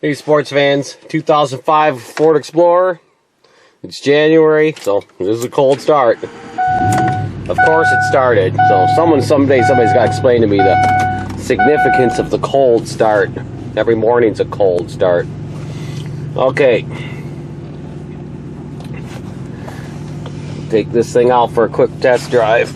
Hey sports fans, 2005 Ford Explorer. It's January, so this is a cold start. Of course it started, so somebody's got to explain to me the significance of the cold start. Every morning's a cold start. Okay. Take this thing out for a quick test drive.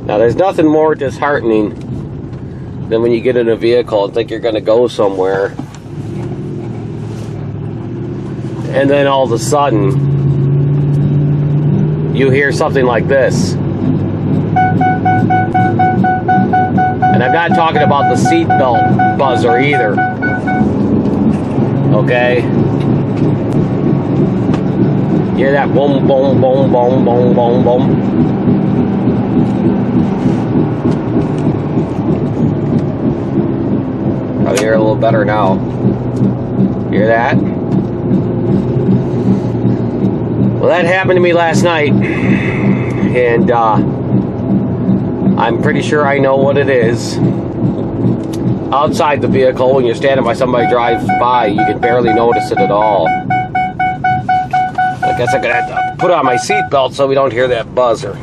Now, there's nothing more disheartening than when you get in a vehicle and think you're going to go somewhere, and then all of a sudden you hear something like this. And I'm not talking about the seatbelt buzzer either. Okay? You hear that boom, boom, boom, boom, boom, boom, boom? I hear a little better now. Hear that? Well, that happened to me last night, and I'm pretty sure I know what it is. Outside the vehicle, when you're standing by somebody drives by, you can barely notice it at all. I guess I'm gonna have to put on my seatbelt so we don't hear that buzzer.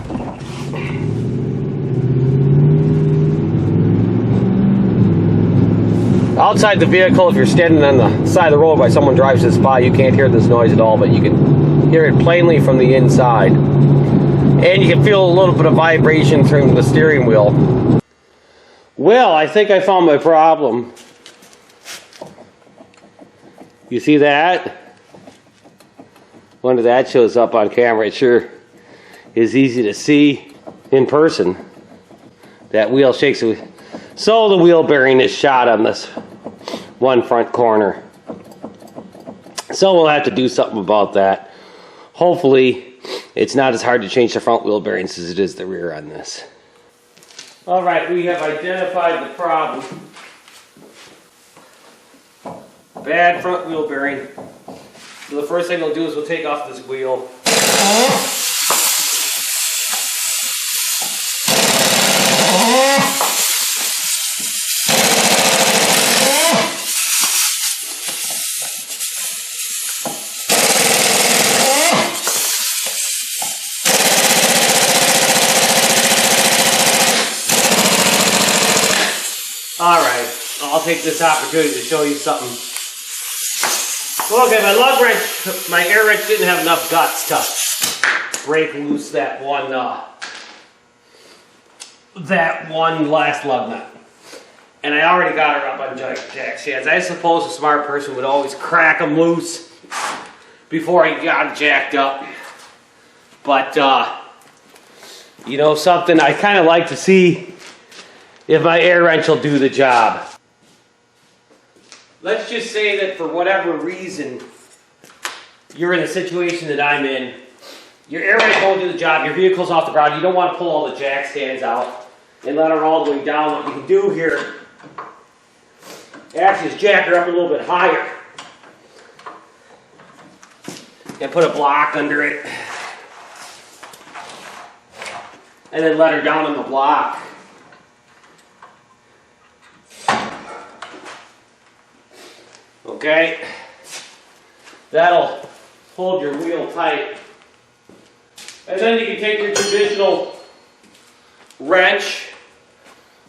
Outside the vehicle, if you're standing on the side of the road by someone drives this by, you can't hear this noise at all, but you can hear it plainly from the inside. And you can feel a little bit of vibration through the steering wheel. Well, I think I found my problem. You see that? When that shows up on camera, it sure is easy to see in person. That wheel shakes. So the wheel bearing is shot on this one front corner. So we'll have to do something about that. Hopefully it's not as hard to change the front wheel bearings as it is the rear on this. Alright, we have identified the problem. Bad front wheel bearing. So the first thing we'll do is we'll take off this wheel. Alright, I'll take this opportunity to show you something. Okay, my lug wrench, my air wrench didn't have enough guts to break loose that one last lug nut. And I already got her up on jack stands. I suppose a smart person would always crack them loose before he got jacked up. But, you know something, I kind of like to see if my air wrench will do the job. Let's just say that for whatever reason you're in the situation that I'm in, your air wrench won't do the job, your vehicle's off the ground, you don't want to pull all the jack stands out and let her all the way down. What you can do here actually is jack her up a little bit higher and put a block under it and then let her down on the block. Okay, that'll hold your wheel tight. And then you can take your traditional wrench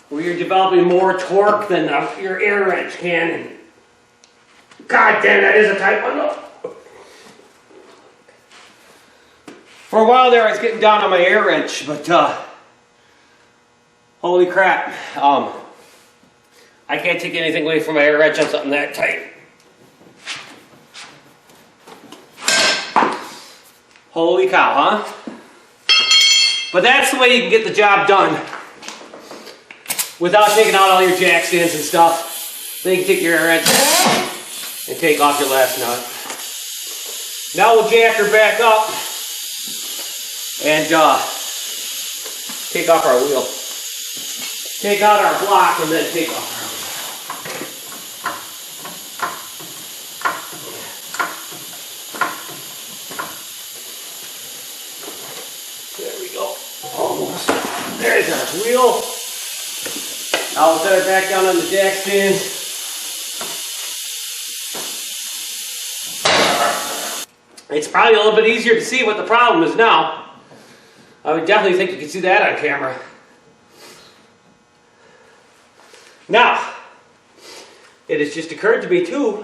where you're developing more torque than your air wrench can. God damn, that is a tight one though. For a while there I was getting down on my air wrench, but holy crap, I can't take anything away from my air wrench on something that tight. Holy cow, huh? But that's the way you can get the job done without taking out all your jack stands and stuff. Then you can take your air wrench and take off your last nut. Now we'll jack her back up and take off our wheel. Take out our block and then take off our wheel. There we go. Almost. There's our wheel. I'll set it back down on the jack stand. It's probably a little bit easier to see what the problem is now. I would definitely think you can see that on camera. Now, it has just occurred to me too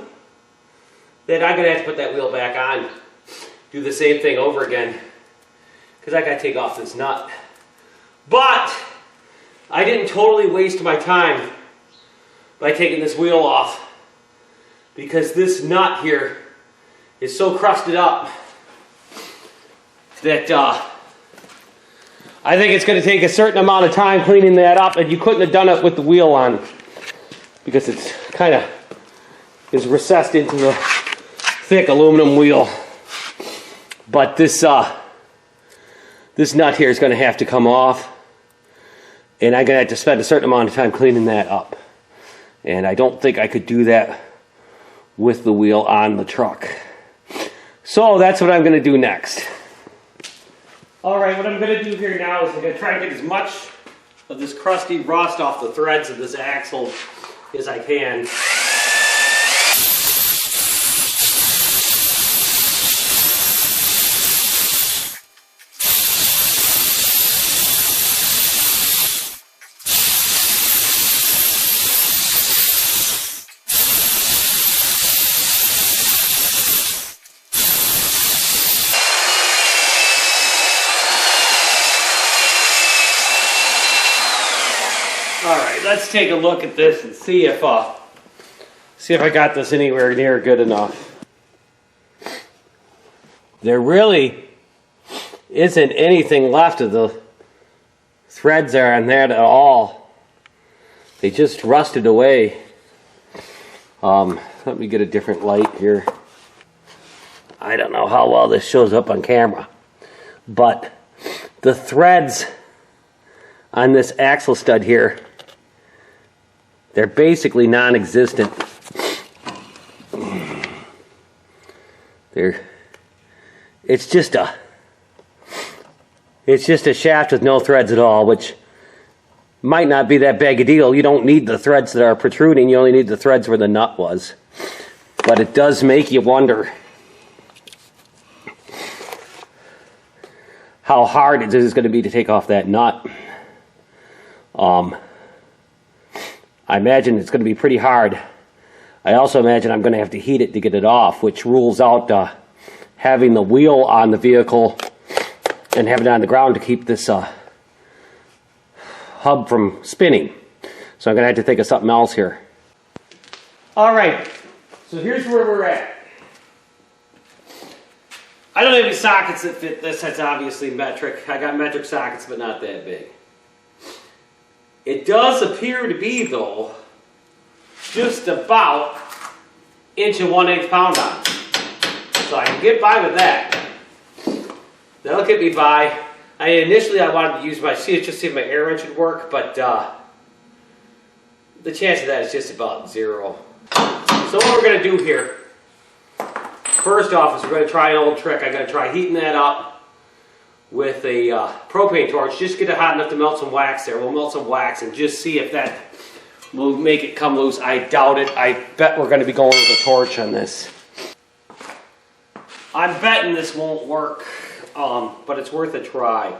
that I'm going to have to put that wheel back on. Do the same thing over again. Because I got to take off this nut. But I didn't totally waste my time by taking this wheel off. Because this nut here is so crusted up that I think it's going to take a certain amount of time cleaning that up, and you couldn't have done it with the wheel on because it's kind of is recessed into the thick aluminum wheel. But this this nut here is going to have to come off, and I'm going to have to spend a certain amount of time cleaning that up. And I don't think I could do that with the wheel on the truck. So that's what I'm going to do next. Alright, what I'm going to do here now is I'm going to try to get as much of this crusty rust off the threads of this axle as I can. Alright, let's take a look at this and see if I got this anywhere near good enough. There really isn't anything left of the threads there on that at all. They just rusted away. Let me get a different light here. I don't know how well this shows up on camera, but the threads on this axle stud here, they're basically non-existent. It's just a shaft with no threads at all, which might not be that big a deal. You don't need the threads that are protruding, you only need the threads where the nut was. But it does make you wonder how hard it is going to be to take off that nut. I imagine it's going to be pretty hard. I also imagine I'm going to have to heat it to get it off, which rules out having the wheel on the vehicle and having it on the ground to keep this hub from spinning. So I'm going to have to think of something else here. Alright, so here's where we're at. I don't have any sockets that fit this. That's obviously metric. I got metric sockets, but not that big. It does appear to be, though, just about 1.1 pound on. So I can get by with that. That'll get me by. Initially I wanted to use my, just see if my air wrench would work, but the chance of that is just about 0. So what we're going to do here, first off, is we're going to try an old trick. I'm going to try heating that up with a propane torch. Just get it hot enough to melt some wax there. We'll melt some wax and just see if that will make it come loose. I doubt it. I bet we're going to be going with a torch on this. I'm betting this won't work, but it's worth a try.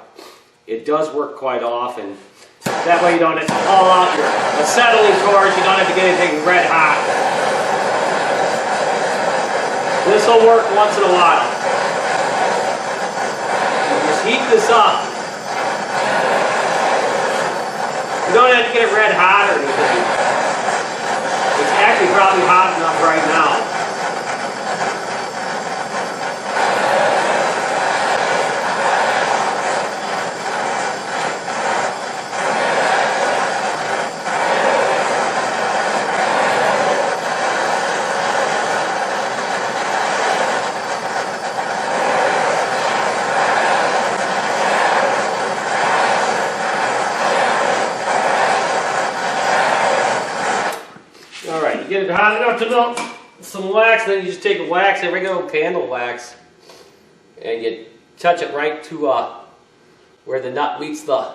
It does work quite often. That way you don't have to pull out your acetylene torch. You don't have to get anything red hot. This will work once in a while. Just heat this up. You don't have to get it red hot or anything. It's actually probably hot enough right now. get it hot enough to melt some wax, then you just take a wax, a regular candle wax, and you touch it right to where the nut meets the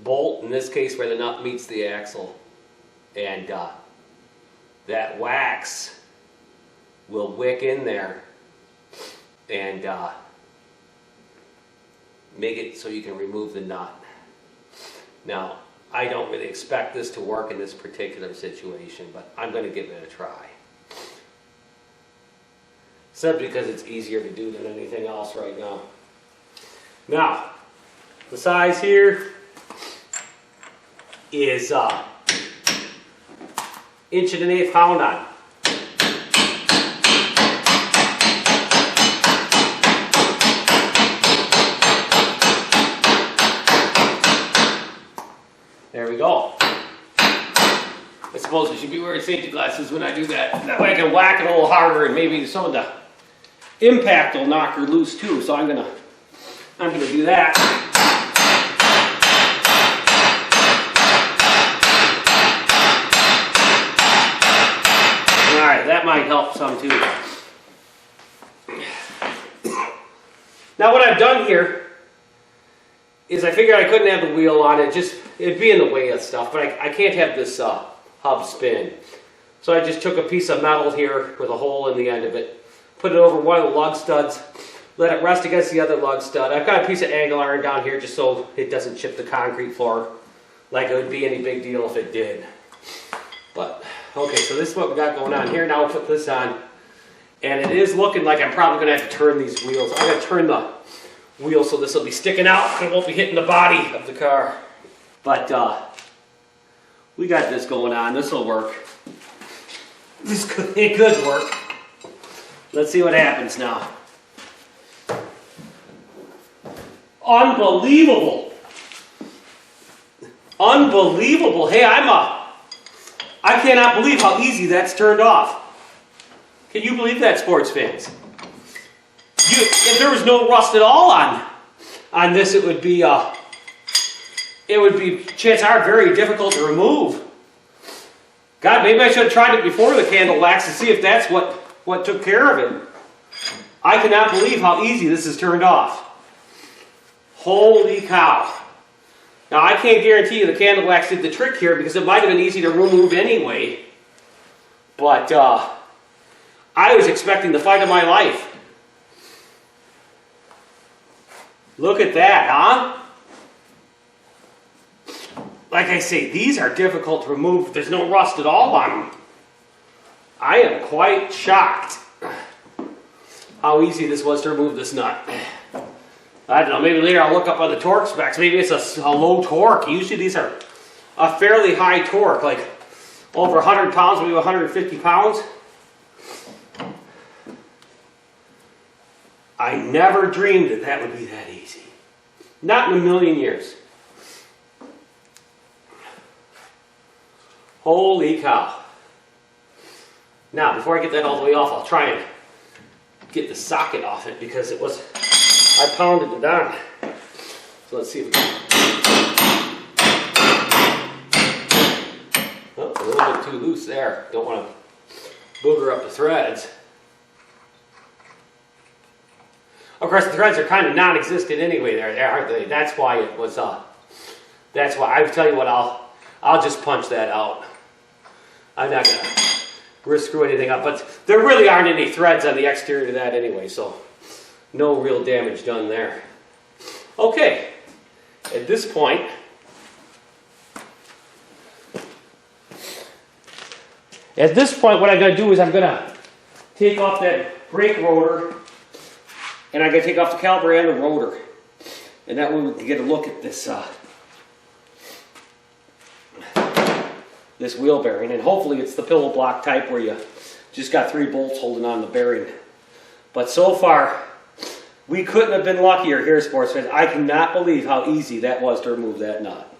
bolt, in this case where the nut meets the axle, and that wax will wick in there and make it so you can remove the nut. Now, I don't really expect this to work in this particular situation, but I'm going to give it a try. Simply because it's easier to do than anything else right now. Now, the size here is 1 1/8 pound on. There we go. I suppose I should be wearing safety glasses when I do that. That way I can whack it a little harder and maybe some of the impact will knock her loose too. So I'm gonna do that. All right, that might help some too. Now what I've done here is I figured I couldn't have the wheel on it, it'd be in the way of stuff, but I can't have this hub spin. So I just took a piece of metal here with a hole in the end of it, put it over one of the lug studs, let it rest against the other lug stud. I've got a piece of angle iron down here just so it doesn't chip the concrete floor like it would be any big deal if it did. But, okay, so this is what we got going on here. Now I'll put this on, and it is looking like I'm probably going to have to turn these wheels. I'm going to turn the wheel so this will be sticking out and it won't be hitting the body of the car. But we got this going on. This will work. It could work. Let's see what happens now. Unbelievable. Unbelievable. Hey, I cannot believe how easy that's turned off. Can you believe that, sports fans? If there was no rust at all on this, it would be chances are very difficult to remove. God, maybe I should have tried it before the candle wax to see if that's what took care of it. I cannot believe how easy this is turned off. Holy cow. Now I can't guarantee you the candle wax did the trick here because it might have been easy to remove anyway. But I was expecting the fight of my life. Look at that, huh? Like I say, these are difficult to remove. There's no rust at all on them. I am quite shocked how easy this was to remove this nut. I don't know, maybe later I'll look up on the torque specs. Maybe it's a low torque. Usually these are a fairly high torque, like over 100 pounds, maybe 150 pounds. I never dreamed that would be that easy. Not in a million years. Holy cow. Now, before I get that all the way off, I'll try and get the socket off it because I pounded it on. So let's see if we can. Oh, a little bit too loose there. Don't want to booger up the threads. Of course, the threads are kind of non-existent anyway there, aren't they? That's why it was, that's why, I tell you what, I'll just punch that out. I'm not going to risk screw anything up, but there really aren't any threads on the exterior to that anyway, so no real damage done there. Okay, at this point, what I'm going to do is I'm going to take off that brake rotor, and I'm going to take off the caliper and the rotor, and that way we can get a look at this this wheel bearing, and hopefully it's the pillow block type where you just got 3 bolts holding on the bearing. But so far, we couldn't have been luckier here, sports fans. I cannot believe how easy that was to remove that nut.